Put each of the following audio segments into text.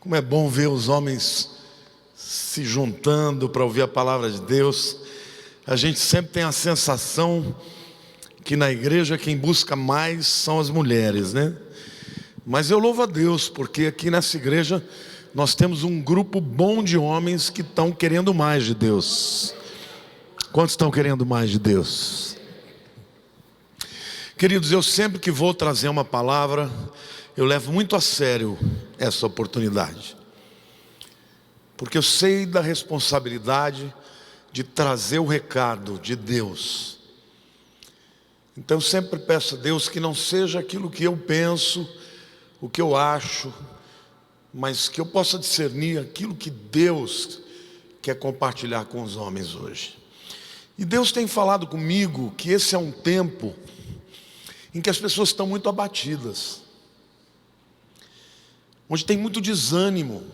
Como é bom ver os homens se juntando para ouvir a palavra de Deus. A gente sempre tem a sensação que na igreja quem busca mais são as mulheres, né? Mas eu louvo a Deus, porque aqui nessa igreja nós temos um grupo bom de homens que estão querendo mais de Deus. Quantos estão querendo mais de Deus? Queridos, eu sempre que vou trazer uma palavra, eu levo muito a sério essa oportunidade, porque eu sei da responsabilidade de trazer o recado de Deus. Então eu sempre peço a Deus que não seja aquilo que eu penso, o que eu acho, mas que eu possa discernir aquilo que Deus quer compartilhar com os homens hoje. E Deus tem falado comigo que esse é um tempo em que as pessoas estão muito abatidas, onde tem muito desânimo.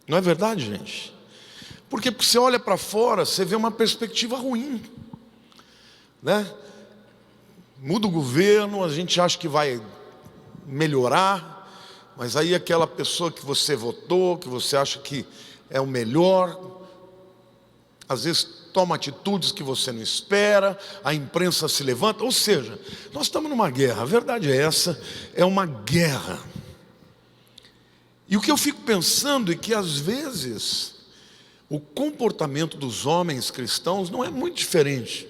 Não é verdade, gente? Porque você olha para fora, você vê uma perspectiva ruim, né? Muda o governo, a gente acha que vai melhorar, mas aí aquela pessoa que você votou, que você acha que é o melhor, às vezes toma atitudes que você não espera, a imprensa se levanta. Ou seja, nós estamos numa guerra, a verdade é essa, é uma guerra. E o que eu fico pensando é que às vezes o comportamento dos homens cristãos não é muito diferente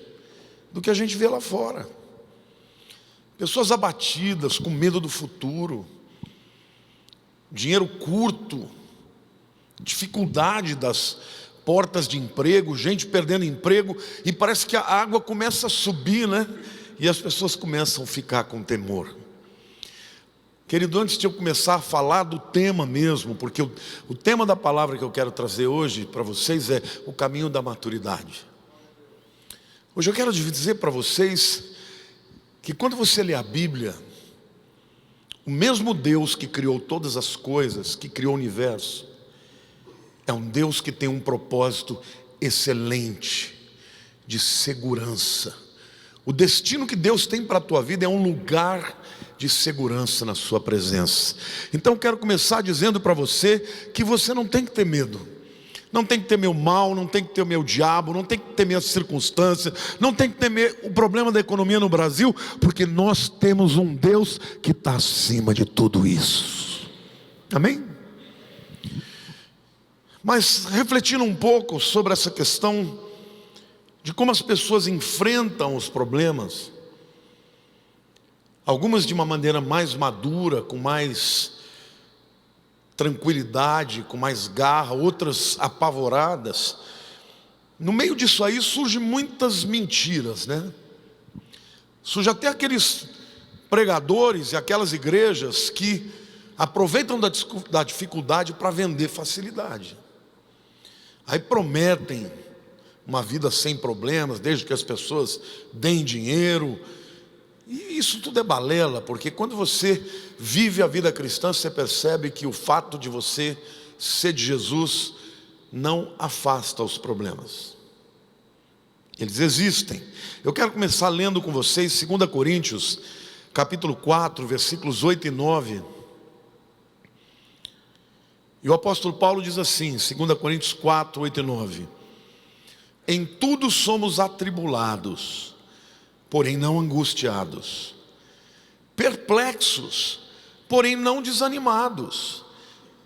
do que a gente vê lá fora. Pessoas abatidas, com medo do futuro, dinheiro curto, dificuldade das portas de emprego, gente perdendo emprego, e parece que a água começa a subir, né? E as pessoas começam a ficar com temor. Querido, antes de eu começar a falar do tema mesmo, porque o tema da palavra que eu quero trazer hoje para vocês é o caminho da maturidade. Hoje eu quero dizer para vocês que quando você lê a Bíblia, o mesmo Deus que criou todas as coisas, que criou o universo, é um Deus que tem um propósito excelente de segurança. O destino que Deus tem para a tua vida é um lugar de segurança na sua presença. Então eu quero começar dizendo para você que você não tem que ter medo. Não tem que temer o mal, não tem que temer o diabo, não tem que temer as circunstâncias, não tem que temer o problema da economia no Brasil, porque nós temos um Deus que está acima de tudo isso. Amém? Mas refletindo um pouco sobre essa questão de como as pessoas enfrentam os problemas, algumas de uma maneira mais madura, com mais tranquilidade, com mais garra, outras apavoradas. No meio disso aí surgem muitas mentiras, né? Surge até aqueles pregadores e aquelas igrejas que aproveitam da dificuldade para vender facilidade. Aí prometem uma vida sem problemas, desde que as pessoas deem dinheiro. E isso tudo é balela, porque quando você vive a vida cristã, você percebe que o fato de você ser de Jesus não afasta os problemas. Eles existem. Eu quero começar lendo com vocês 2 Coríntios, capítulo 4, versículos 8 e 9. E o apóstolo Paulo diz assim, 2 Coríntios 4, 8 e 9: em tudo somos atribulados, porém não angustiados, perplexos, porém não desanimados,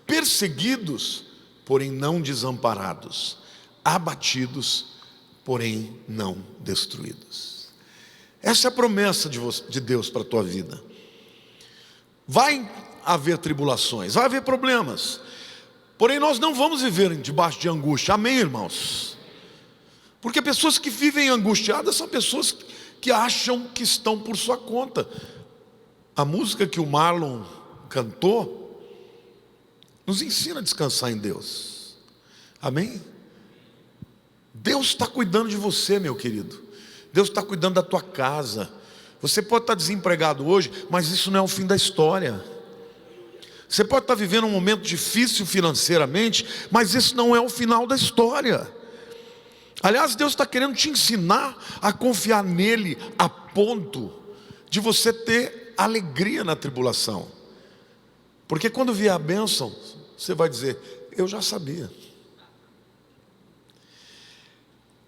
perseguidos, porém não desamparados, abatidos, porém não destruídos. Essa é a promessa de Deus para a tua vida. Vai haver tribulações, vai haver problemas, porém nós não vamos viver debaixo de angústia. Amém, irmãos? Porque pessoas que vivem angustiadas são pessoas que acham que estão por sua conta. A música que o Marlon cantou nos ensina a descansar em Deus. Amém? Deus está cuidando de você, meu querido. Deus está cuidando da tua casa. Você pode estar desempregado hoje, mas isso não é o fim da história. Você pode estar vivendo um momento difícil financeiramente, mas isso não é o final da história. Aliás, Deus está querendo te ensinar a confiar nele a ponto de você ter alegria na tribulação. Porque quando vier a bênção, você vai dizer: eu já sabia.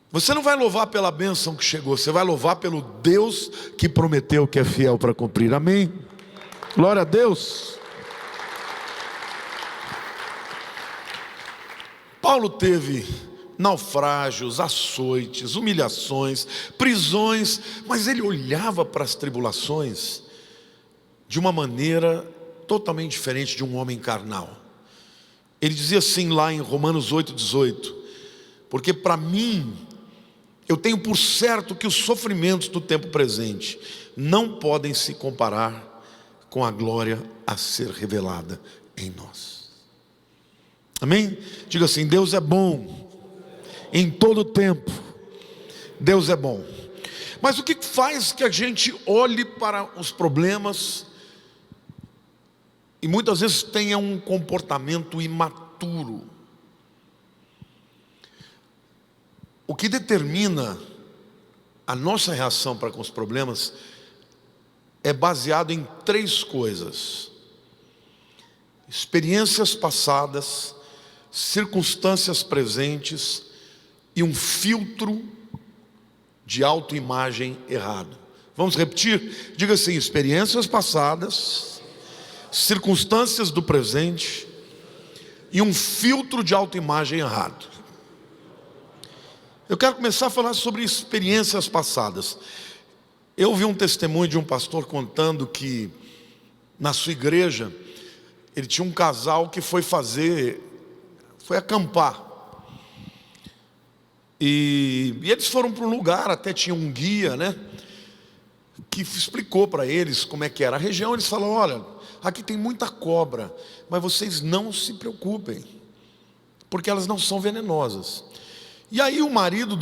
Você não vai louvar pela bênção que chegou, você vai louvar pelo Deus que prometeu, que é fiel para cumprir. Amém? Glória a Deus. Paulo teve naufrágios, açoites, humilhações, prisões, mas ele olhava para as tribulações de uma maneira totalmente diferente de um homem carnal. Ele dizia assim lá em Romanos 8,18: porque para mim, eu tenho por certo que os sofrimentos do tempo presente não podem se comparar com a glória a ser revelada em nós. Amém? Diga assim: Deus é bom em todo tempo. Deus é bom. Mas o que faz que a gente olhe para os problemas e muitas vezes tenha um comportamento imaturo? O que determina a nossa reação para com os problemas é baseado em 3 coisas: experiências passadas, circunstâncias presentes e um filtro de autoimagem errado. Vamos repetir? Diga assim: experiências passadas, circunstâncias do presente e um filtro de autoimagem errado. Eu quero começar a falar sobre experiências passadas. Eu ouvi um testemunho de um pastor contando que na sua igreja ele tinha um casal que foi acampar. E eles foram para um lugar, até tinha um guia, né, que explicou para eles como é que era a região. Eles falaram: olha, aqui tem muita cobra, mas vocês não se preocupem, porque elas não são venenosas. E aí o marido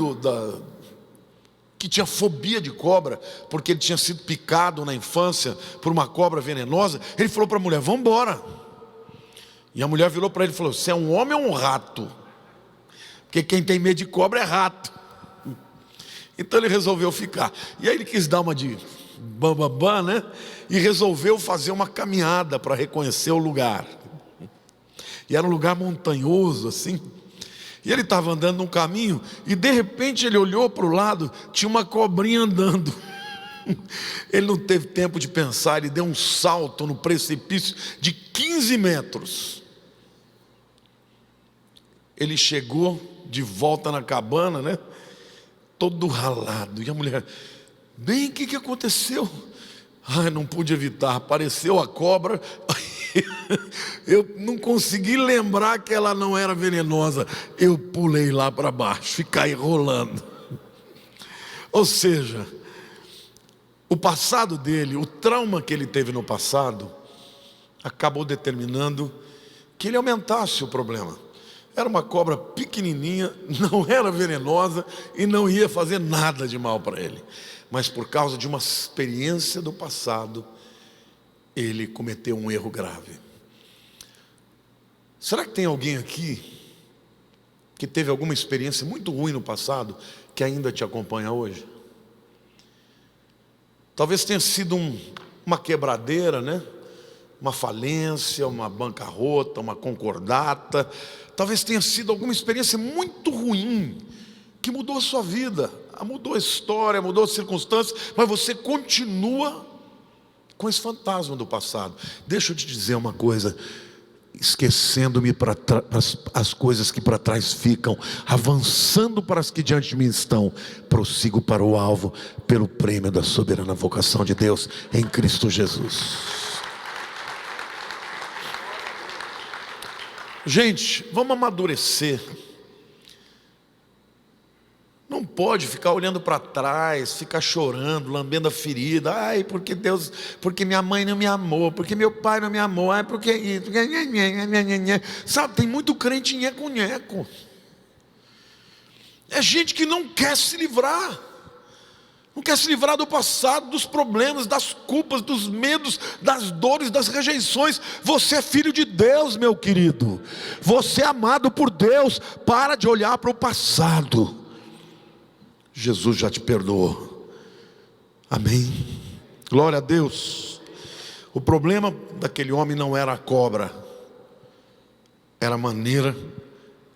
que tinha fobia de cobra, porque ele tinha sido picado na infância por uma cobra venenosa, ele falou para a mulher: vamos embora. E a mulher virou para ele e falou: você é um homem ou um rato? Porque quem tem medo de cobra é rato. Então ele resolveu ficar. E aí ele quis dar uma de bambambam, né? E resolveu fazer uma caminhada para reconhecer o lugar. E era um lugar montanhoso assim. E ele estava andando num caminho e de repente ele olhou para o lado, tinha uma cobrinha andando. Ele não teve tempo de pensar, ele deu um salto no precipício de 15 metros. Ele chegou de volta na cabana, né, todo ralado. E a mulher: bem, o que aconteceu? Não pude evitar, apareceu a cobra. Eu não consegui lembrar que ela não era venenosa. Eu pulei lá para baixo e caí rolando. Ou seja, o passado dele, o trauma que ele teve no passado, acabou determinando que ele aumentasse o problema. Era uma cobra pequenininha, não era venenosa e não ia fazer nada de mal para ele. Mas por causa de uma experiência do passado, ele cometeu um erro grave. Será que tem alguém aqui que teve alguma experiência muito ruim no passado que ainda te acompanha hoje? Talvez tenha sido uma quebradeira, né? Uma falência, uma bancarrota, uma concordata. Talvez tenha sido alguma experiência muito ruim que mudou a sua vida, mudou a história, mudou as circunstâncias, mas você continua com esse fantasma do passado. Deixa eu te dizer uma coisa: esquecendo-me para as coisas que para trás ficam, avançando para as que diante de mim estão, prossigo para o alvo, pelo prêmio da soberana vocação de Deus em Cristo Jesus. Gente, vamos amadurecer. Não pode ficar olhando para trás, ficar chorando, lambendo a ferida. Ai, porque Deus, porque minha mãe não me amou, porque meu pai não me amou, ai, porque isso, sabe, tem muito crente nheco-nheco. É gente que não quer se livrar. Não quer se livrar do passado, dos problemas, das culpas, dos medos, das dores, das rejeições. Você é filho de Deus, meu querido. Você é amado por Deus. Para de olhar para o passado. Jesus já te perdoou. Amém? Glória a Deus. O problema daquele homem não era a cobra, era a maneira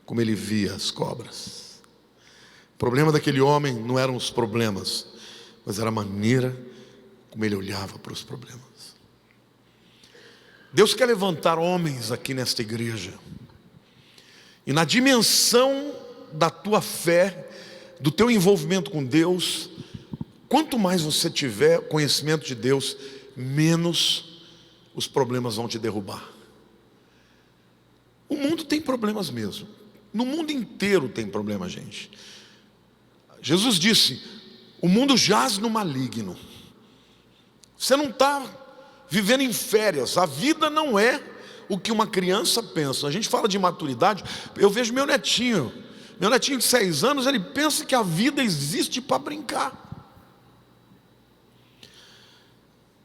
como ele via as cobras. O problema daquele homem não eram os problemas, mas era a maneira como ele olhava para os problemas. Deus quer levantar homens aqui nesta igreja, e na dimensão da tua fé, do teu envolvimento com Deus, quanto mais você tiver conhecimento de Deus, menos os problemas vão te derrubar. O mundo tem problemas mesmo. No mundo inteiro tem problema, gente. Jesus disse: o mundo jaz no maligno. Você não está vivendo em férias. A vida não é o que uma criança pensa. A gente fala de maturidade. Eu vejo meu netinho de 6 anos, ele pensa que a vida existe para brincar.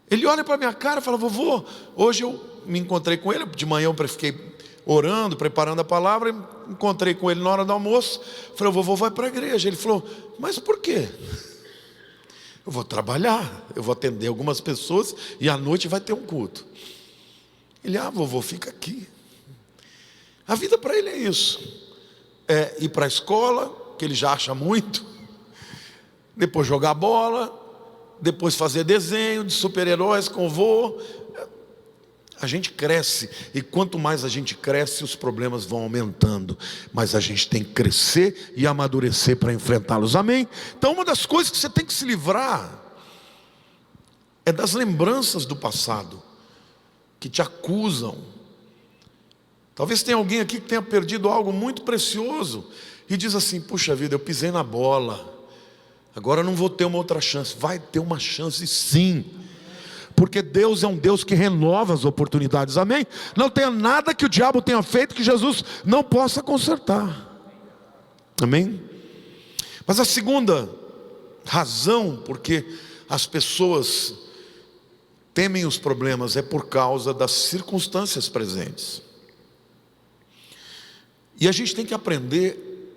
Ele olha para a minha cara e fala: vovô, hoje eu me encontrei com ele, de manhã eu fiquei orando, preparando a palavra, encontrei com ele na hora do almoço, falei: vovô vai para a igreja. Ele falou: mas por quê? Eu vou trabalhar, eu vou atender algumas pessoas e à noite vai ter um culto. Ele: vovô, fica aqui. A vida para ele é isso, é ir para a escola, que ele já acha muito, depois jogar bola, depois fazer desenho de super-heróis com o vô. A gente cresce, e quanto mais a gente cresce, os problemas vão aumentando, mas a gente tem que crescer e amadurecer para enfrentá-los, amém? Então uma das coisas que você tem que se livrar é das lembranças do passado, que te acusam. Talvez tenha alguém aqui que tenha perdido algo muito precioso, e diz assim: puxa vida, eu pisei na bola, agora eu não vou ter uma outra chance. Vai ter uma chance sim, porque Deus é um Deus que renova as oportunidades, amém? Não tem nada que o diabo tenha feito que Jesus não possa consertar, amém? Mas a segunda razão porque as pessoas temem os problemas é por causa das circunstâncias presentes. E a gente tem que aprender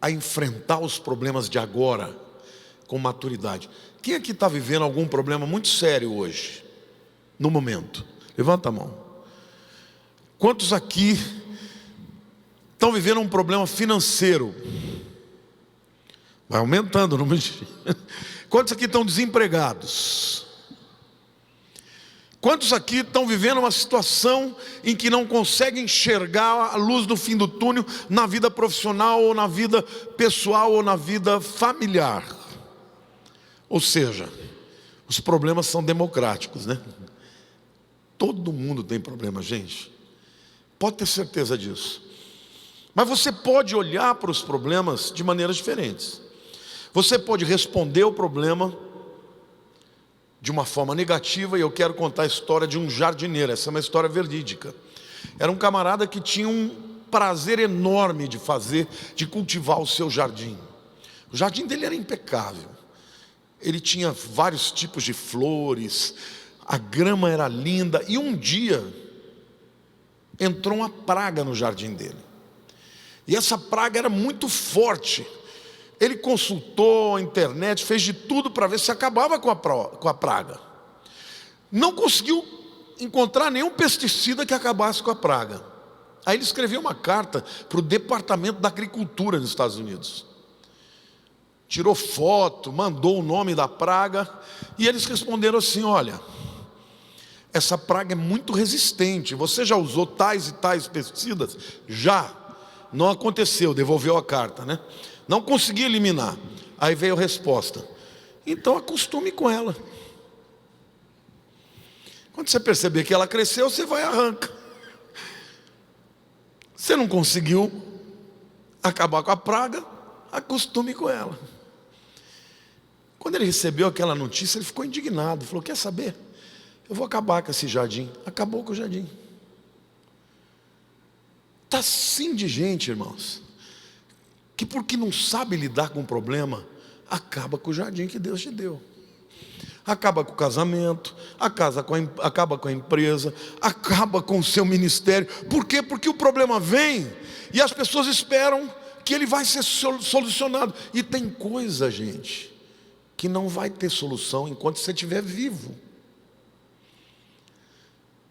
a enfrentar os problemas de agora com maturidade. Quem aqui está vivendo algum problema muito sério hoje, no momento? Levanta a mão. Quantos aqui estão vivendo um problema financeiro? Vai aumentando o número de... Quantos aqui estão desempregados? Quantos aqui estão vivendo uma situação em que não conseguem enxergar a luz no fim do túnel, na vida profissional, ou na vida pessoal, ou na vida familiar? Ou seja, os problemas são democráticos, né? Todo mundo tem problema, gente. Pode ter certeza disso. Mas você pode olhar para os problemas de maneiras diferentes. Você pode responder o problema de uma forma negativa, e eu quero contar a história de um jardineiro. Essa é uma história verídica. Era um camarada que tinha um prazer enorme de cultivar o seu jardim. O jardim dele era impecável. Ele tinha vários tipos de flores, a grama era linda, e um dia entrou uma praga no jardim dele. E essa praga era muito forte. Ele consultou a internet, fez de tudo para ver se acabava com a praga. Não conseguiu encontrar nenhum pesticida que acabasse com a praga. Aí ele escreveu uma carta para o Departamento da Agricultura dos Estados Unidos. Tirou foto, mandou o nome da praga, e eles responderam assim: olha, essa praga é muito resistente, você já usou tais e tais pesticidas? Já. Não aconteceu, devolveu a carta, né? Não consegui eliminar. Aí veio a resposta: então acostume com ela. Quando você perceber que ela cresceu, você vai e arranca. Você não conseguiu acabar com a praga, acostume com ela. Quando ele recebeu aquela notícia, ele ficou indignado. Falou: quer saber? Eu vou acabar com esse jardim. Acabou com o jardim. Está assim de gente, irmãos, que porque não sabe lidar com o problema, acaba com o jardim que Deus te deu. Acaba com o casamento, acaba com a empresa, acaba com o seu ministério. Por quê? Porque o problema vem e as pessoas esperam que ele vai ser solucionado. E tem coisa, gente, que não vai ter solução enquanto você estiver vivo.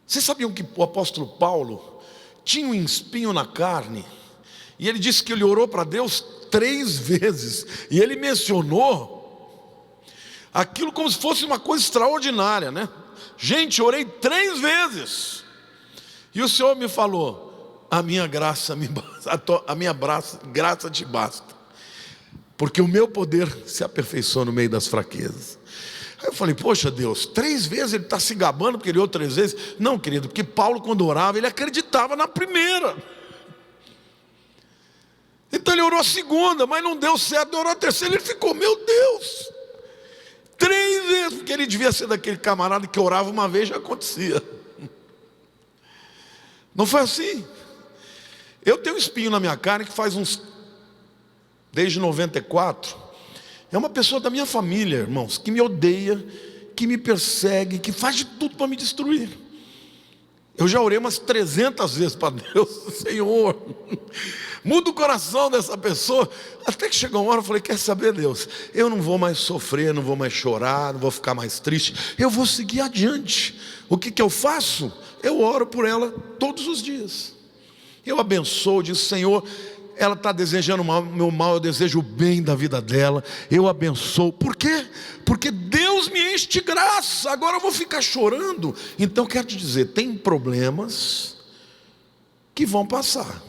Vocês sabiam que o apóstolo Paulo tinha um espinho na carne? E ele disse que ele orou para Deus 3 vezes. E ele mencionou aquilo como se fosse uma coisa extraordinária, né? Gente, orei 3 vezes. E o Senhor me falou: a minha graça graça te basta, porque o meu poder se aperfeiçoa no meio das fraquezas. Aí eu falei: poxa Deus, 3 vezes ele está se gabando porque ele orou 3 vezes? Não, querido, porque Paulo, quando orava, ele acreditava na primeira. Então ele orou a segunda, mas não deu certo, orou a terceira, ele ficou: meu Deus, 3 vezes, porque ele devia ser daquele camarada que orava uma vez e já acontecia. Não foi assim. Eu tenho um espinho na minha carne que faz desde 94. É uma pessoa da minha família, irmãos, que me odeia, que me persegue, que faz de tudo para me destruir. Eu já orei umas 300 vezes para Deus: Senhor, muda o coração dessa pessoa. Até que chegou uma hora eu falei: quer saber, Deus, eu não vou mais sofrer, não vou mais chorar, não vou ficar mais triste, eu vou seguir adiante. O que eu faço? Eu oro por ela todos os dias. Eu abençoo, digo: Senhor, ela está desejando o meu mal, eu desejo o bem da vida dela, eu abençoo. Por quê? Porque Deus me enche de graça. Agora eu vou ficar chorando? Então quero te dizer, tem problemas que vão passar,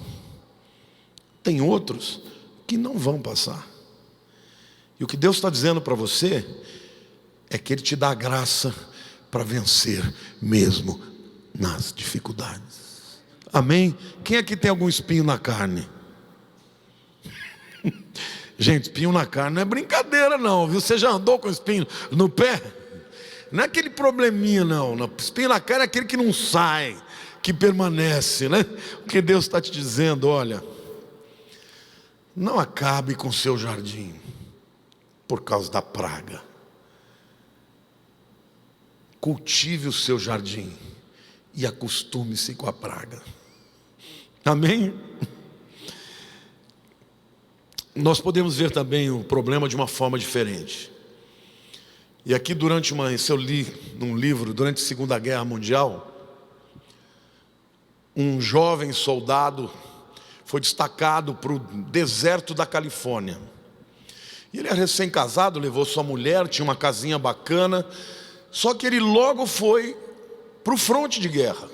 tem outros que não vão passar. E o que Deus está dizendo para você é que Ele te dá a graça para vencer mesmo nas dificuldades. Amém? Quem aqui tem algum espinho na carne? Gente, espinho na carne não é brincadeira não, viu? Você já andou com espinho no pé? Não é aquele probleminha não. Espinho na carne é aquele que não sai, que permanece, né? O que Deus está te dizendo: olha, não acabe com o seu jardim por causa da praga. Cultive o seu jardim e acostume-se com a praga. Amém? Nós podemos ver também o problema de uma forma diferente. E aqui isso eu li num livro, durante a Segunda Guerra Mundial, um jovem soldado foi destacado para o deserto da Califórnia. E ele era recém-casado, levou sua mulher, tinha uma casinha bacana, só que ele logo foi para o fronte de guerra.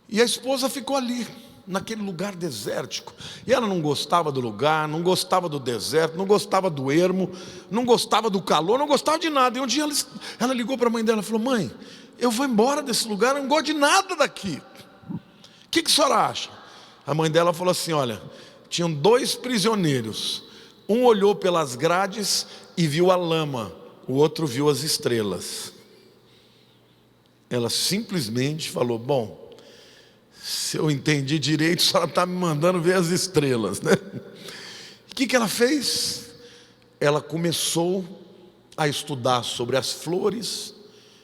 E a esposa ficou ali, naquele lugar desértico. E ela não gostava do lugar, não gostava do deserto, não gostava do ermo, não gostava do calor, não gostava de nada. E um dia ela ligou para a mãe dela e falou: mãe, eu vou embora desse lugar, eu não gosto de nada daqui. O que a senhora acha? A mãe dela falou assim: olha, tinham 2 prisioneiros. Um olhou pelas grades e viu a lama, o outro viu as estrelas. Ela simplesmente falou: bom, se eu entendi direito, a senhora está me mandando ver as estrelas, né? O que ela fez? Ela começou a estudar sobre as flores,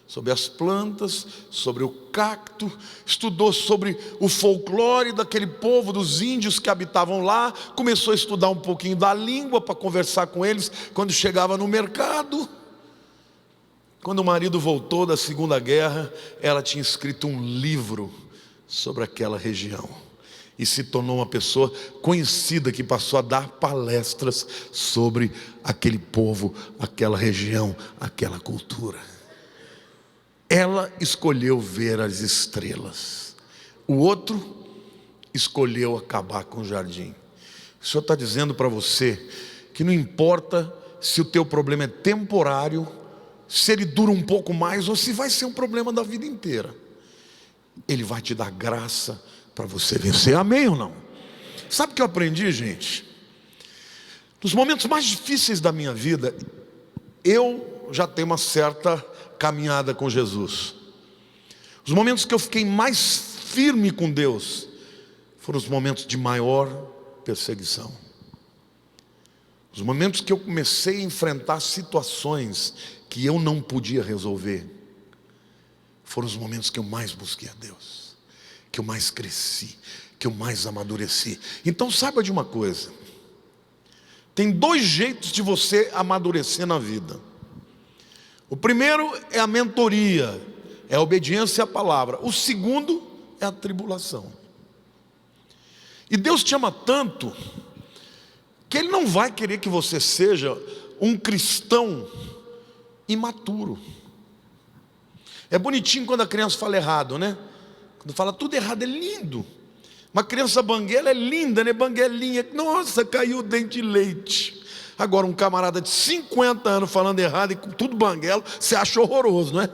sobre as plantas, sobre o cacto, estudou sobre o folclore daquele povo, dos índios que habitavam lá, começou a estudar um pouquinho da língua para conversar com eles quando chegava no mercado. Quando o marido voltou da Segunda Guerra, ela tinha escrito um livro sobre aquela região e se tornou uma pessoa conhecida, que passou a dar palestras sobre aquele povo, aquela região, aquela cultura. Ela escolheu ver as estrelas, o outro escolheu acabar com o jardim. O Senhor está dizendo para você que não importa se o teu problema é temporário, se ele dura um pouco mais ou se vai ser um problema da vida inteira, Ele vai te dar graça para você vencer. Amém ou não? Sabe o que eu aprendi, gente? Nos momentos mais difíceis da minha vida, eu já tenho uma certa caminhada com Jesus. Os momentos que eu fiquei mais firme com Deus foram os momentos de maior perseguição. Os momentos que eu comecei a enfrentar situações que eu não podia resolver foram os momentos que eu mais busquei a Deus, que eu mais cresci, que eu mais amadureci. Então saiba de uma coisa: tem 2 jeitos de você amadurecer na vida. O primeiro é a mentoria, é a obediência à palavra. O segundo é a tribulação. E Deus te ama tanto que Ele não vai querer que você seja um cristão imaturo. É bonitinho quando a criança fala errado, né? Quando fala tudo errado, é lindo. Uma criança banguela é linda, né? Banguelinha, nossa, caiu o dente de leite. Agora um camarada de 50 anos falando errado e com tudo banguelo, você acha horroroso, não é?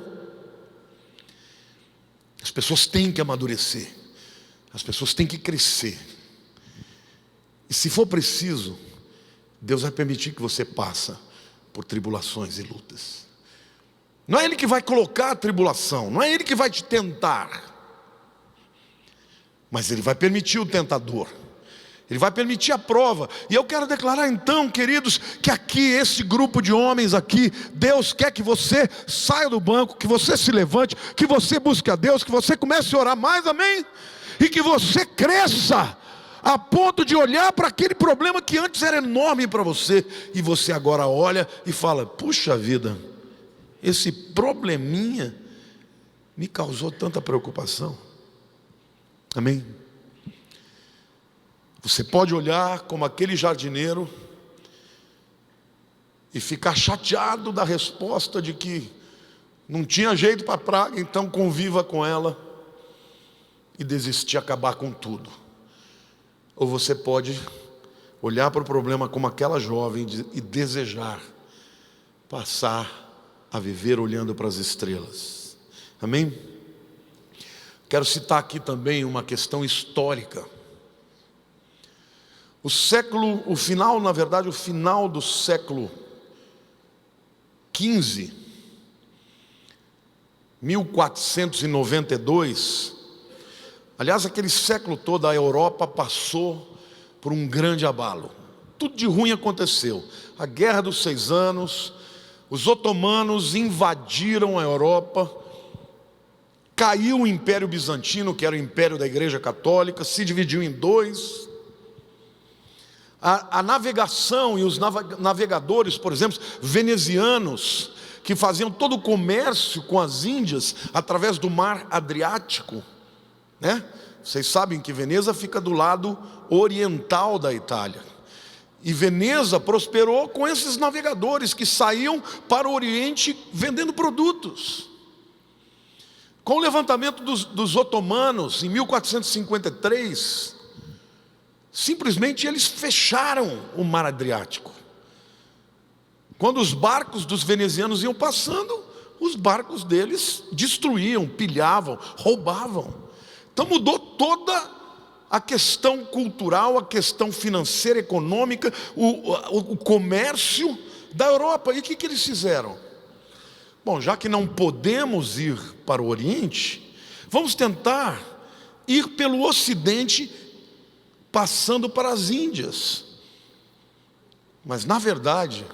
As pessoas têm que amadurecer. As pessoas têm que crescer. E se for preciso, Deus vai permitir que você passe por tribulações e lutas. Não é Ele que vai colocar a tribulação, não é Ele que vai te tentar, mas Ele vai permitir o tentador, Ele vai permitir a prova. E eu quero declarar então, queridos, que aqui, esse grupo de homens aqui, Deus quer que você saia do banco, que você se levante, que você busque a Deus, que você comece a orar mais, amém? E que você cresça, a ponto de olhar para aquele problema que antes era enorme para você, e você agora olha e fala, puxa vida, esse probleminha me causou tanta preocupação. Amém? Você pode olhar como aquele jardineiro e ficar chateado da resposta de que não tinha jeito para a praga, então conviva com ela e desistir, acabar com tudo. Ou você pode olhar para o problema como aquela jovem e desejar passar a viver olhando para as estrelas. Amém? Quero citar aqui também uma questão histórica. O final do século XV, 1492, aliás, aquele século todo a Europa passou por um grande abalo. Tudo de ruim aconteceu. A Guerra dos 6 Anos, os otomanos invadiram a Europa, caiu o Império Bizantino, que era o império da Igreja Católica, se dividiu em 2. A navegação e os navegadores, por exemplo, venezianos, que faziam todo o comércio com as Índias através do mar Adriático, né? Vocês sabem que Veneza fica do lado oriental da Itália. E Veneza prosperou com esses navegadores que saíam para o Oriente vendendo produtos. Com o levantamento dos otomanos em 1453, simplesmente eles fecharam o mar Adriático. Quando os barcos dos venezianos iam passando, os barcos deles destruíam, pilhavam, roubavam. Então mudou toda a questão cultural, a questão financeira, econômica, o comércio da Europa. E o que eles fizeram? Bom, já que não podemos ir para o Oriente, vamos tentar ir pelo Ocidente, passando para as Índias. Mas na verdade,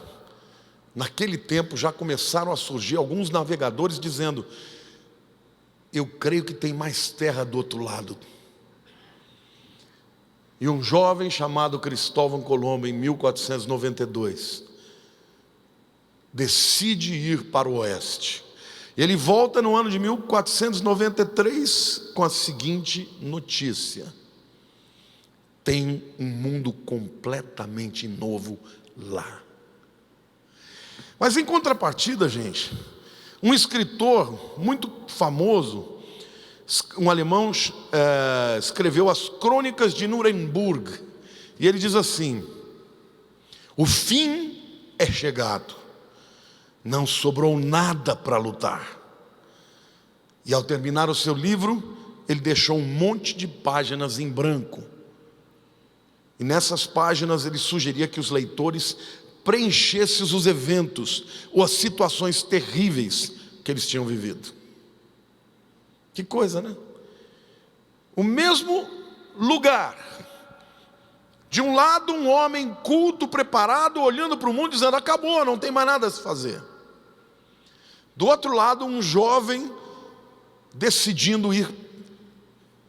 naquele tempo já começaram a surgir alguns navegadores dizendo, eu creio que tem mais terra do outro lado. E um jovem chamado Cristóvão Colombo, em 1492, decide ir para o oeste. Ele volta no ano de 1493 com a seguinte notícia: tem um mundo completamente novo lá. Mas em contrapartida, gente, um escritor muito famoso, um alemão, escreveu as Crônicas de Nuremberg, e ele diz assim: o fim é chegado, não sobrou nada para lutar. E ao terminar o seu livro, ele deixou um monte de páginas em branco, e nessas páginas ele sugeria que os leitores preenchessem os eventos ou as situações terríveis que eles tinham vivido. Que coisa, né? O mesmo lugar, de um lado um homem culto, preparado, olhando para o mundo, dizendo, acabou, não tem mais nada a se fazer. Do outro lado, um jovem decidindo ir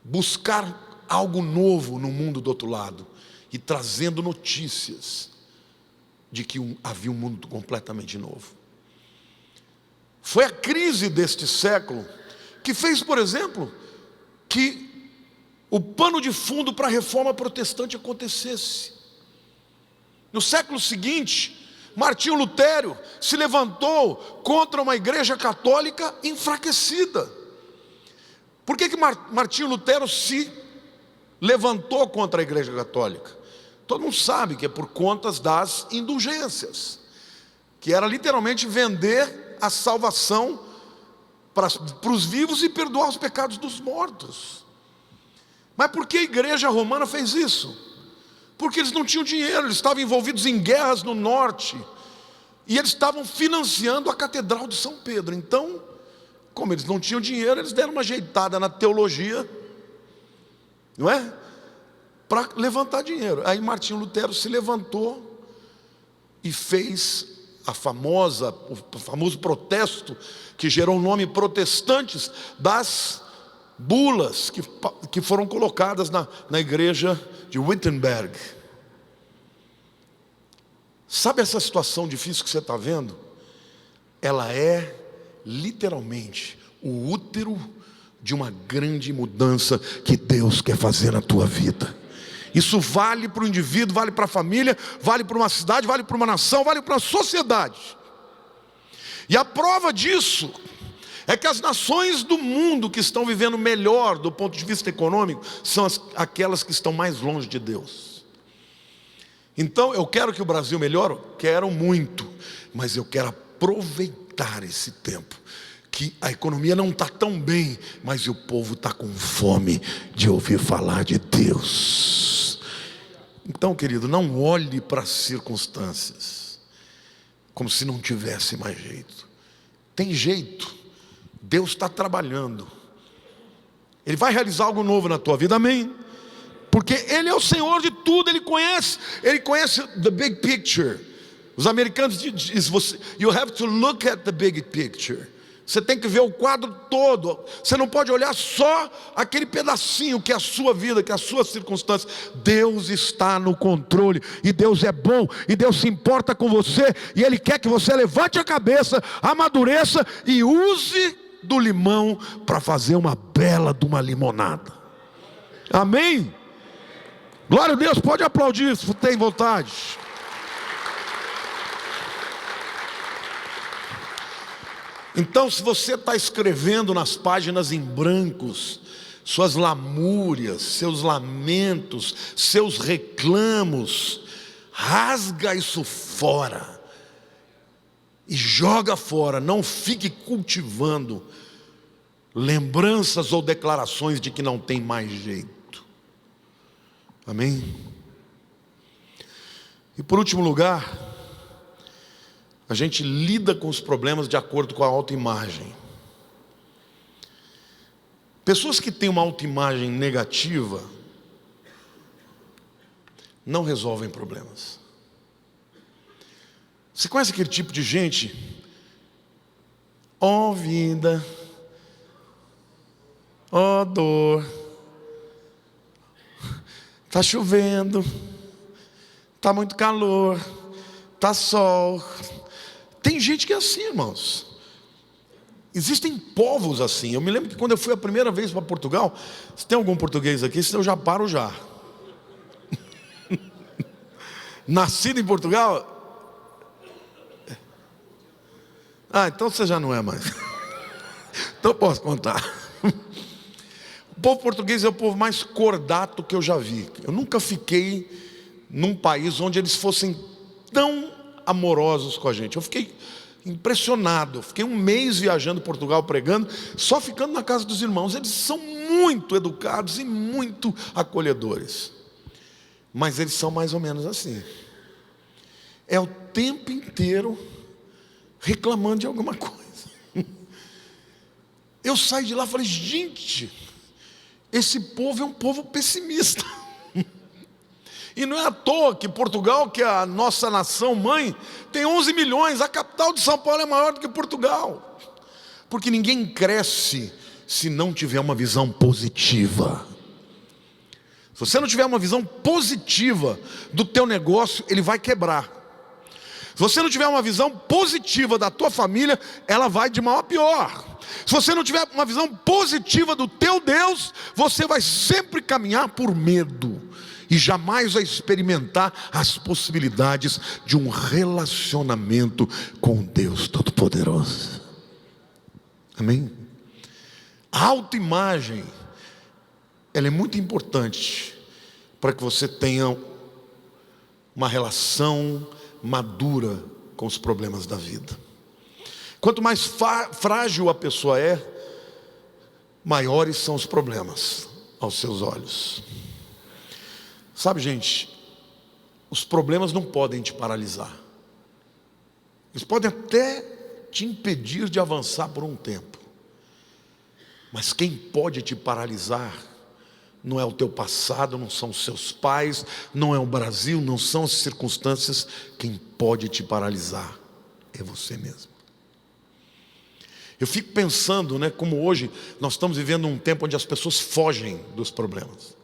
buscar algo novo no mundo do outro lado, e trazendo notícias de que havia um mundo completamente novo. Foi a crise deste século que fez, por exemplo, que o pano de fundo para a reforma protestante acontecesse. No século seguinte, Martinho Lutero se levantou contra uma igreja católica enfraquecida. Por que Martinho Lutero se levantou contra a igreja católica? Todo mundo sabe que é por conta das indulgências, que era literalmente vender a salvação para os vivos e perdoar os pecados dos mortos. Mas por que a igreja romana fez isso? Porque eles não tinham dinheiro, eles estavam envolvidos em guerras no norte, e eles estavam financiando a Catedral de São Pedro. Então, como eles não tinham dinheiro, eles deram uma ajeitada na teologia, não é? Para levantar dinheiro. Aí Martinho Lutero se levantou e fez o famoso protesto, que gerou o nome protestantes, das bulas que foram colocadas na igreja de Wittenberg. Sabe essa situação difícil que você está vendo? Ela é literalmente o útero de uma grande mudança que Deus quer fazer na tua vida. Isso vale para o indivíduo, vale para a família, vale para uma cidade, vale para uma nação, vale para a sociedade. E a prova disso é que as nações do mundo que estão vivendo melhor do ponto de vista econômico são aquelas que estão mais longe de Deus. Então eu quero que o Brasil melhore, quero muito, mas eu quero aproveitar esse tempo que a economia não está tão bem, mas o povo está com fome de ouvir falar de Deus. Então, querido, não olhe para as circunstâncias como se não tivesse mais jeito. Tem jeito. Deus está trabalhando. Ele vai realizar algo novo na tua vida, amém? Porque Ele é o Senhor de tudo, Ele conhece the big picture. Os americanos dizem, you have to look at the big picture. Você tem que ver o quadro todo. Você não pode olhar só aquele pedacinho que é a sua vida, que é a sua circunstância. Deus está no controle, e Deus é bom, e Deus se importa com você, e Ele quer que você levante a cabeça, amadureça e use do limão para fazer uma bela de uma limonada. Amém? Glória a Deus, pode aplaudir se tem vontade. Então, se você está escrevendo nas páginas em brancos suas lamúrias, seus lamentos, seus reclamos, rasga isso fora e joga fora. Não fique cultivando lembranças ou declarações de que não tem mais jeito. Amém? E por último lugar, a gente lida com os problemas de acordo com a autoimagem. Pessoas que têm uma autoimagem negativa não resolvem problemas. Você conhece aquele tipo de gente? Ó vida, ó dor, está chovendo, está muito calor, está sol. Tem gente que é assim, irmãos. Existem povos assim. Eu me lembro que quando eu fui a primeira vez para Portugal, se tem algum português aqui, senão eu já paro já. Nascido em Portugal? Ah, então você já não é mais. Então eu posso contar. O povo português é o povo mais cordato que eu já vi. Eu nunca fiquei num país onde eles fossem tão amorosos com a gente. Eu fiquei impressionado. Fiquei um mês viajando Portugal pregando, só ficando na casa dos irmãos. Eles são muito educados e muito acolhedores, mas eles são mais ou menos assim. É o tempo inteiro reclamando de alguma coisa. Eu saí de lá e falei, gente, esse povo é um povo pessimista. E não é à toa que Portugal, que é a nossa nação mãe, tem 11 milhões, a capital de São Paulo é maior do que Portugal. Porque ninguém cresce se não tiver uma visão positiva. Se você não tiver uma visão positiva do teu negócio, ele vai quebrar. Se você não tiver uma visão positiva da tua família, ela vai de mal a pior. Se você não tiver uma visão positiva do teu Deus, você vai sempre caminhar por medo e jamais vai experimentar as possibilidades de um relacionamento com Deus Todo-Poderoso. Amém? A autoimagem, ela é muito importante para que você tenha uma relação madura com os problemas da vida. Quanto mais frágil a pessoa é, maiores são os problemas aos seus olhos. Sabe, gente, os problemas não podem te paralisar. Eles podem até te impedir de avançar por um tempo. Mas quem pode te paralisar não é o teu passado, não são os seus pais, não é o Brasil, não são as circunstâncias. Quem pode te paralisar é você mesmo. Eu fico pensando, como hoje nós estamos vivendo um tempo onde as pessoas fogem dos problemas.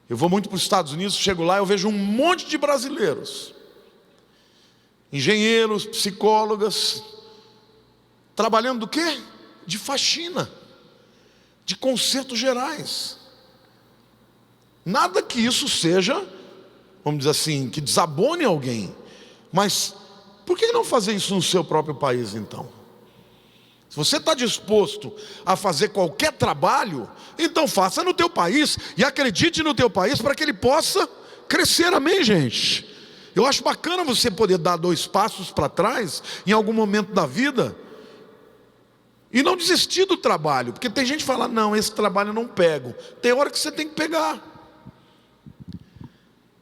Eu vou muito para os Estados Unidos, chego lá, eu vejo um monte de brasileiros, engenheiros, psicólogas, trabalhando do quê? De faxina, de consertos gerais. Nada que isso seja, vamos dizer assim, que desabone alguém. Mas por que não fazer isso no seu próprio país então? Se você está disposto a fazer qualquer trabalho, então faça no teu país e acredite no teu país para que ele possa crescer, amém, gente? Eu acho bacana você poder dar 2 passos para trás em algum momento da vida e não desistir do trabalho, porque tem gente que fala, não, esse trabalho eu não pego. Tem hora que você tem que pegar.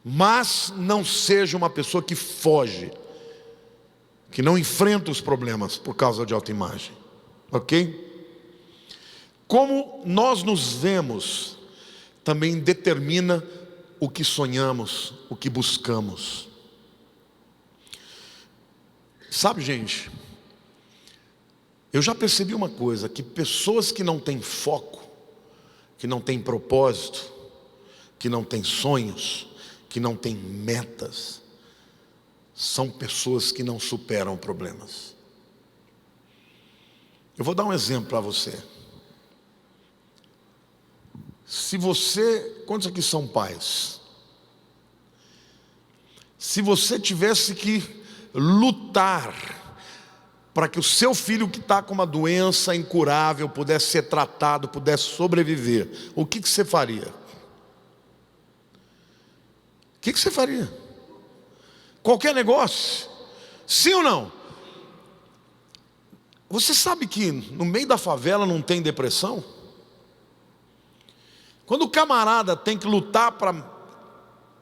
Mas não seja uma pessoa que foge, que não enfrenta os problemas por causa de autoimagem. Ok? Como nós nos vemos também determina o que sonhamos, o que buscamos. Sabe, gente, eu já percebi uma coisa, que pessoas que não têm foco, que não têm propósito, que não têm sonhos, que não têm metas, são pessoas que não superam problemas. Eu vou dar um exemplo para você. Se você, quantos aqui são pais? Se você tivesse que lutar para que o seu filho que está com uma doença incurável pudesse ser tratado, pudesse sobreviver, o que você faria? O que você faria? Qualquer negócio? Sim ou não? Você sabe que no meio da favela não tem depressão? Quando o camarada tem que lutar para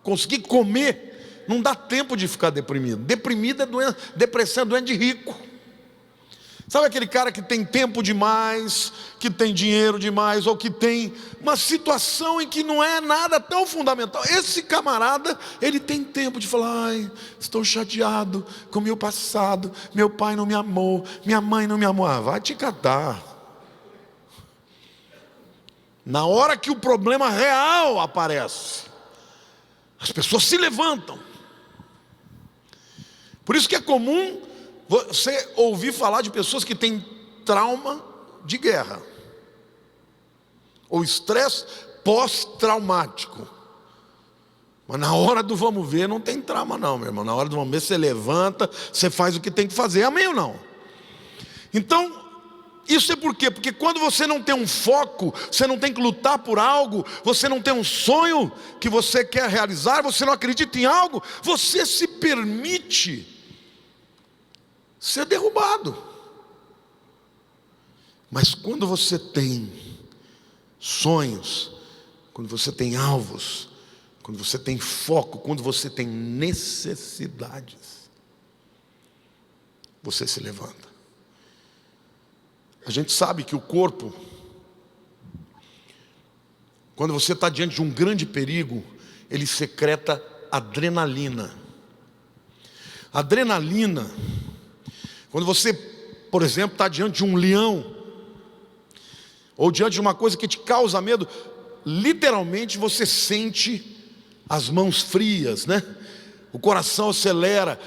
conseguir comer, não dá tempo de ficar deprimido. Deprimido é doença, depressão é doença de rico. Sabe aquele cara que tem tempo demais, que tem dinheiro demais, ou que tem uma situação em que não é nada tão fundamental? Esse camarada, ele tem tempo de falar, ai, estou chateado com o meu passado, meu pai não me amou, minha mãe não me amou. Ah, vai te catar. Na hora que o problema real aparece, as pessoas se levantam. Por isso que é comum você ouvir falar de pessoas que têm trauma de guerra, ou estresse pós-traumático. Mas na hora do vamos ver não tem trauma não, meu irmão. Na hora do vamos ver você levanta, você faz o que tem que fazer, amém ou não? Então, isso é por quê? Porque quando você não tem um foco, você não tem que lutar por algo, você não tem um sonho que você quer realizar, você não acredita em algo, você se permite ser derrubado. Mas quando você tem sonhos, quando você tem alvos, quando você tem foco, quando você tem necessidades, você se levanta. A gente sabe que o corpo, quando você está diante de um grande perigo, ele secreta adrenalina. Adrenalina, quando você, por exemplo, está diante de um leão, ou diante de uma coisa que te causa medo, literalmente você sente as mãos frias, O coração acelera,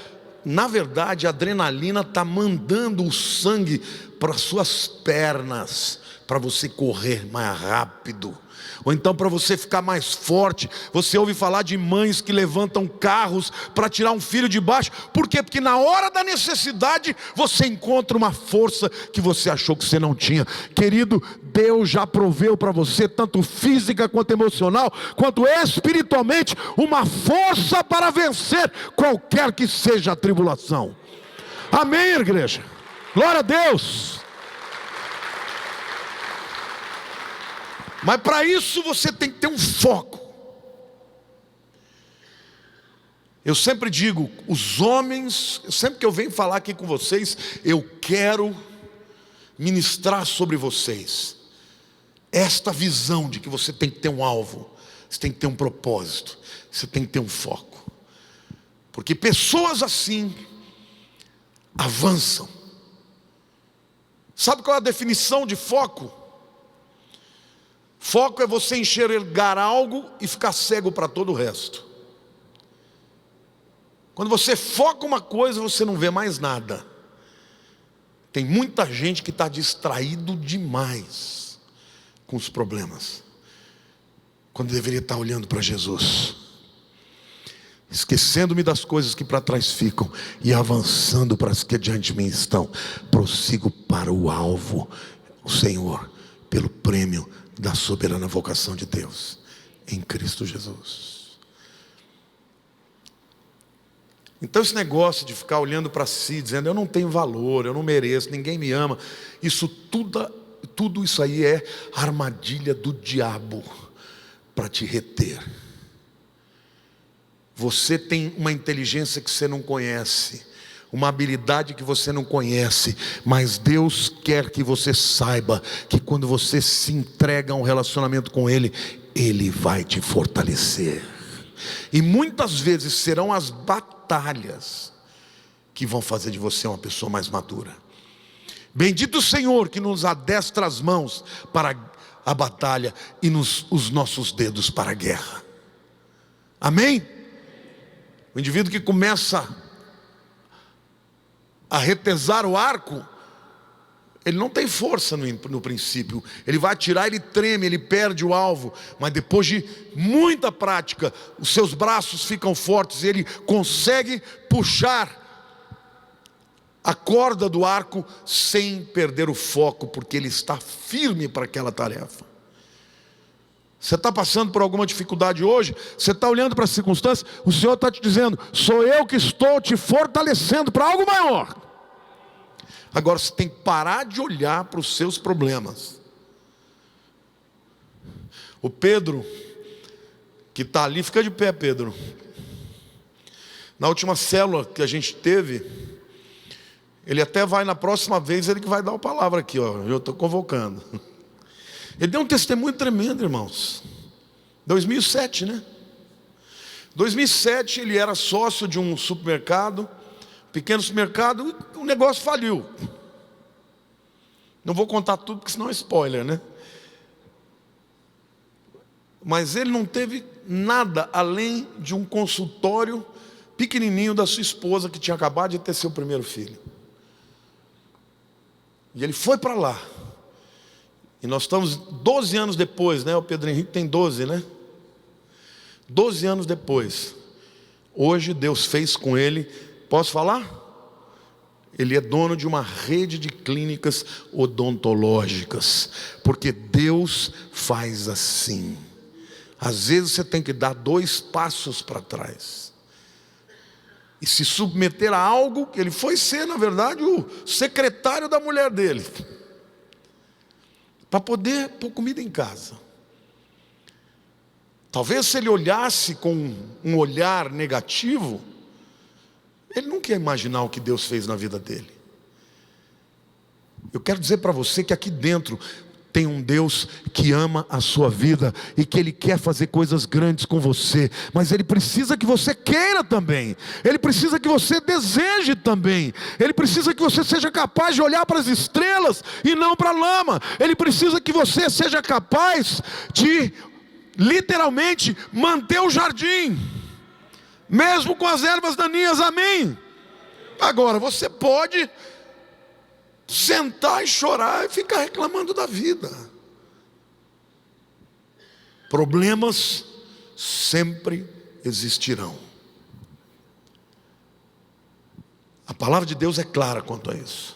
na verdade, a adrenalina está mandando o sangue para suas pernas, para você correr mais rápido, ou então para você ficar mais forte. Você ouve falar de mães que levantam carros para tirar um filho de baixo. Por quê? Porque na hora da necessidade você encontra uma força que você achou que você não tinha. Querido, Deus já proveu para você, tanto física quanto emocional, quanto espiritualmente, uma força para vencer qualquer que seja a tribulação. Amém, igreja? Glória a Deus. Mas para isso você tem que ter um foco. Eu sempre digo, os homens, sempre que eu venho falar aqui com vocês, eu quero ministrar sobre vocês esta visão de que você tem que ter um alvo, você tem que ter um propósito, você tem que ter um foco. Porque pessoas assim avançam. Sabe qual é a definição de foco? Foco é você enxergar algo e ficar cego para todo o resto. Quando você foca uma coisa, você não vê mais nada. Tem muita gente que está distraído demais com os problemas, quando deveria estar olhando para Jesus, esquecendo-me das coisas que para trás ficam e avançando para as que diante de mim estão. Prossigo para o alvo, o Senhor, pelo prêmio da soberana vocação de Deus em Cristo Jesus. Então esse negócio de ficar olhando para si, dizendo eu não tenho valor, eu não mereço, ninguém me ama, isso tudo isso aí é armadilha do diabo para te reter. Você tem uma inteligência que você não conhece, uma habilidade que você não conhece, mas Deus quer que você saiba que quando você se entrega a um relacionamento com Ele, Ele vai te fortalecer. E muitas vezes serão as batalhas que vão fazer de você uma pessoa mais madura. Bendito o Senhor que nos adestra as mãos para a batalha e os nossos dedos para a guerra. Amém? O indivíduo que começa a retesar o arco, ele não tem força no princípio. Ele vai atirar, ele treme, ele perde o alvo. Mas depois de muita prática, os seus braços ficam fortes, ele consegue puxar a corda do arco sem perder o foco, porque ele está firme para aquela tarefa. Você está passando por alguma dificuldade hoje, você está olhando para as circunstâncias, o Senhor está te dizendo, sou eu que estou te fortalecendo para algo maior. Agora você tem que parar de olhar para os seus problemas. O Pedro, que está ali, fica de pé, Pedro. Na última célula que a gente teve, ele até vai na próxima vez, ele que vai dar a palavra aqui, ó, eu estou convocando. Ele deu um testemunho tremendo, irmãos. 2007, né? 2007 ele era sócio de um supermercado, pequeno supermercado, o negócio faliu. Não vou contar tudo, porque senão é spoiler, né? Mas ele não teve nada além de um consultório pequenininho da sua esposa, que tinha acabado de ter seu primeiro filho. E ele foi para lá. E nós estamos 12 anos depois, né? O Pedro Henrique tem 12, né? 12 anos depois. Hoje Deus fez com ele, posso falar? Ele é dono de uma rede de clínicas odontológicas. Porque Deus faz assim. Às vezes você tem que dar 2 passos para trás. E se submeter a algo que ele foi ser, na verdade, o secretário da mulher dele. Para poder pôr comida em casa. Talvez se ele olhasse com um olhar negativo, ele não quer imaginar o que Deus fez na vida dele. Eu quero dizer para você que aqui dentro tem um Deus que ama a sua vida e que Ele quer fazer coisas grandes com você, mas Ele precisa que você queira também, Ele precisa que você deseje também, Ele precisa que você seja capaz de olhar para as estrelas e não para a lama, Ele precisa que você seja capaz de literalmente manter o jardim, mesmo com as ervas daninhas, amém? Agora, você pode sentar e chorar e ficar reclamando da vida. Problemas sempre existirão. A palavra de Deus é clara quanto a isso.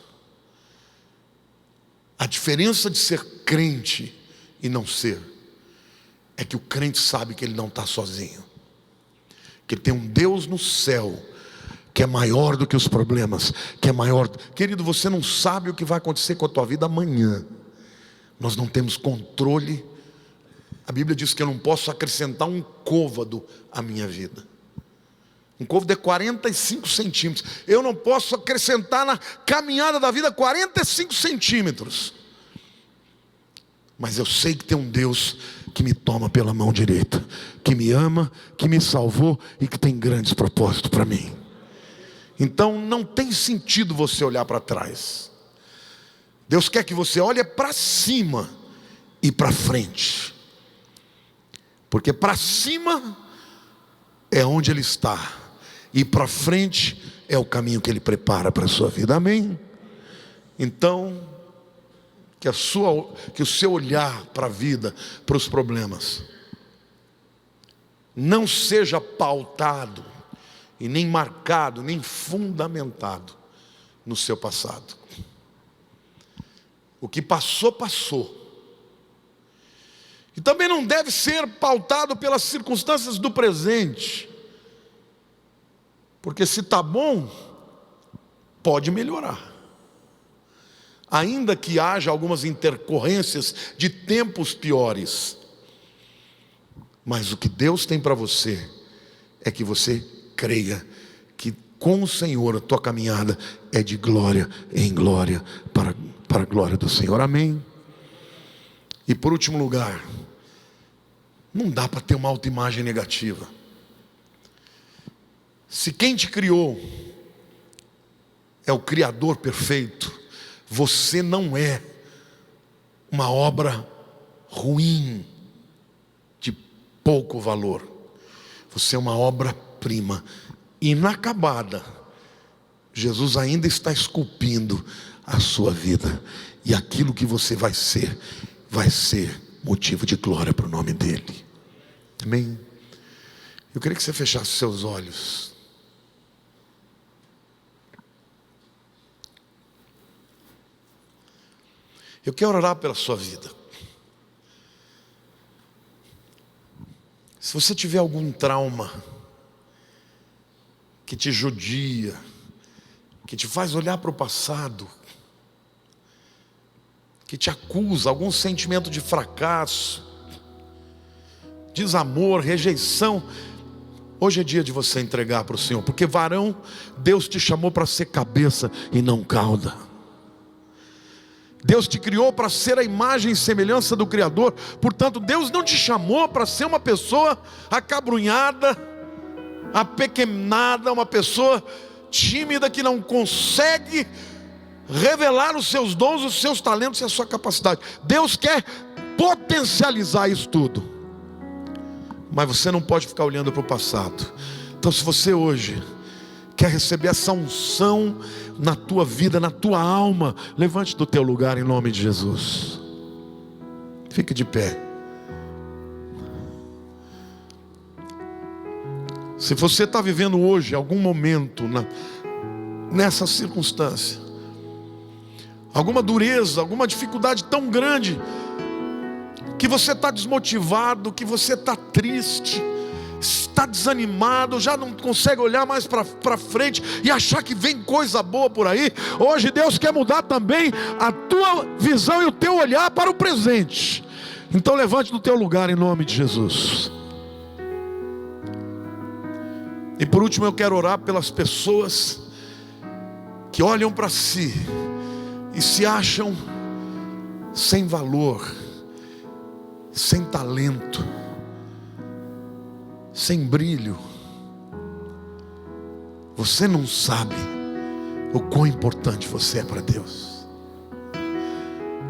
A diferença de ser crente e não ser é que o crente sabe que ele não está sozinho, que ele tem um Deus no céu que é maior do que os problemas, que é maior. Querido, você não sabe o que vai acontecer com a tua vida amanhã. Nós não temos controle. A Bíblia diz que eu não posso acrescentar um côvado à minha vida. Um côvado é 45 centímetros. Eu não posso acrescentar na caminhada da vida 45 centímetros. Mas eu sei que tem um Deus que me toma pela mão direita, que me ama, que me salvou e que tem grandes propósitos para mim. Então não tem sentido você olhar para trás. Deus quer que você olhe para cima e para frente. Porque para cima é onde Ele está, e para frente é o caminho que Ele prepara para a sua vida. Amém? Então, que o seu olhar para a vida, para os problemas, não seja pautado, e nem marcado, nem fundamentado no seu passado. O que passou, passou. E também não deve ser pautado pelas circunstâncias do presente. Porque se está bom, pode melhorar. Ainda que haja algumas intercorrências de tempos piores. Mas o que Deus tem para você é que você creia que com o Senhor a tua caminhada é de glória em glória para a glória do Senhor. Amém? E por último lugar, não dá para ter uma autoimagem negativa. Se quem te criou é o Criador perfeito, você não é uma obra ruim, de pouco valor. Você é uma obra-prima, inacabada. Jesus ainda está esculpindo a sua vida. E aquilo que você vai ser motivo de glória para o nome dEle. Amém? Eu queria que você fechasse seus olhos. Eu quero orar pela sua vida. Se você tiver algum trauma que te judia, que te faz olhar para o passado, que te acusa, algum sentimento de fracasso, desamor, rejeição, hoje é dia de você entregar para o Senhor, porque varão, Deus te chamou para ser cabeça e não cauda. Deus te criou para ser a imagem e semelhança do Criador. Portanto, Deus não te chamou para ser uma pessoa acabrunhada, apequenada, uma pessoa tímida que não consegue revelar os seus dons, os seus talentos e a sua capacidade. Deus quer potencializar isso tudo. Mas você não pode ficar olhando para o passado. Então, se você hoje quer receber essa unção na tua vida, na tua alma, levante do teu lugar em nome de Jesus. Fique de pé. Se você está vivendo hoje algum momento nessa circunstância, alguma dureza, alguma dificuldade tão grande, que você está desmotivado, que você está triste, está desanimado, já não consegue olhar mais para frente e achar que vem coisa boa por aí, hoje Deus quer mudar também a tua visão e o teu olhar para o presente. Então levante do teu lugar em nome de Jesus. E por último eu quero orar pelas pessoas que olham para si e se acham sem valor, sem talento, sem brilho. Você não sabe o quão importante você é para Deus.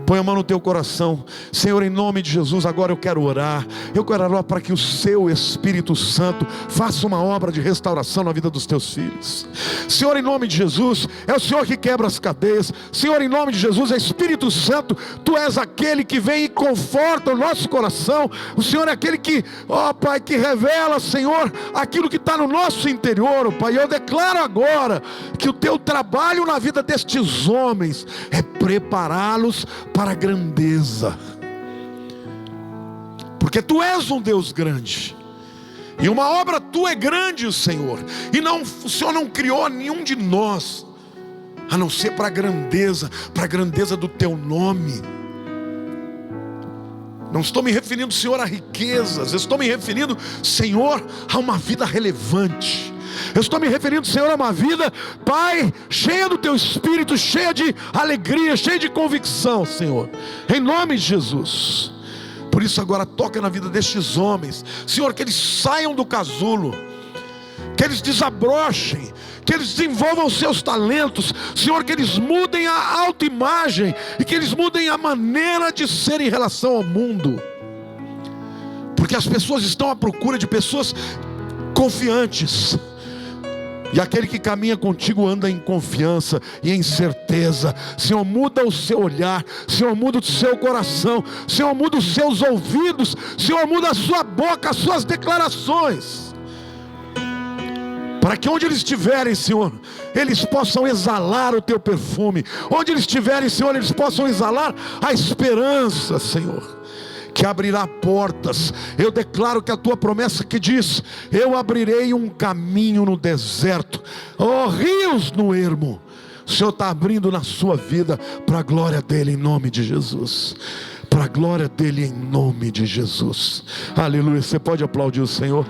Põe a mão no teu coração. Senhor, em nome de Jesus, agora eu quero orar. Eu quero orar para que o seu Espírito Santo faça uma obra de restauração na vida dos teus filhos. Senhor, em nome de Jesus, é o Senhor que quebra as cadeias. Senhor, em nome de Jesus, é Espírito Santo, Tu és aquele que vem e conforta o nosso coração. O Senhor é aquele que, ó Pai, que revela, Senhor, aquilo que está no nosso interior, ó Pai. Eu declaro agora que o Teu trabalho na vida destes homens é prepará-los para a grandeza, porque Tu és um Deus grande, e uma obra Tua é grande, Senhor, e o Senhor não criou nenhum de nós, a não ser para a grandeza do Teu nome. Não estou me referindo, Senhor, a riquezas, eu estou me referindo, Senhor, a uma vida relevante. Eu estou me referindo, Senhor, a uma vida, Pai, cheia do Teu Espírito, cheia de alegria, cheia de convicção, Senhor, em nome de Jesus. Por isso agora toca na vida destes homens, Senhor, que eles saiam do casulo, que eles desabrochem, que eles desenvolvam os seus talentos, Senhor, que eles mudem a autoimagem e que eles mudem a maneira de ser em relação ao mundo, porque as pessoas estão à procura de pessoas confiantes. E aquele que caminha contigo anda em confiança e em certeza. Senhor, muda o seu olhar. Senhor, muda o seu coração. Senhor, muda os seus ouvidos. Senhor, muda a sua boca, as suas declarações, para que onde eles estiverem, Senhor, eles possam exalar o Teu perfume. Onde eles estiverem, Senhor, eles possam exalar a esperança, Senhor, que abrirá portas. Eu declaro que a Tua promessa que diz: eu abrirei um caminho no deserto, rios no ermo, o Senhor está abrindo na sua vida, para a glória dEle, em nome de Jesus. Para a glória dEle, em nome de Jesus. Aleluia. Você pode aplaudir o Senhor?